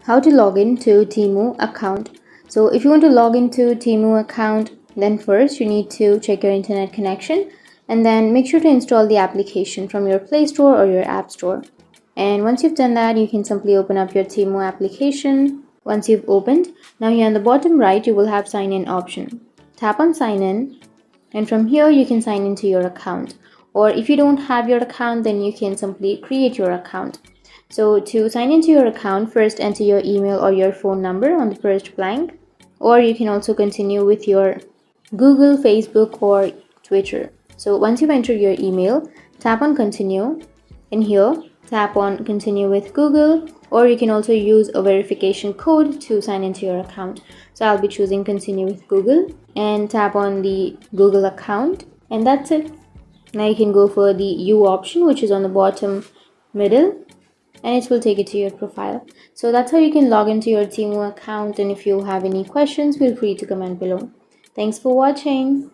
How to log in to TEMU account. So if you want to log into TEMU account, then first you need to check your internet connection and then make sure to install the application from your Play Store or your App Store. And once you've done that, you can simply open up your TEMU application. Once you've opened, now here on the bottom right, you will have sign in option. Tap on sign in, and from here you can sign into your account. Or if you don't have your account, then you can simply create your account. So to sign into your account, first enter your email or your phone number on the first blank, or you can also continue with your Google, Facebook, or Twitter. So once you've entered your email, tap on continue, and here tap on continue with Google, or you can also use a verification code to sign into your account. So I'll be choosing continue with Google and tap on the Google account, and that's it. Now you can go for the U option, which is on the bottom middle, and it will take it to your profile. So that's how you can log into your TEMU account, and if you have any questions, feel free to comment below. Thanks for watching.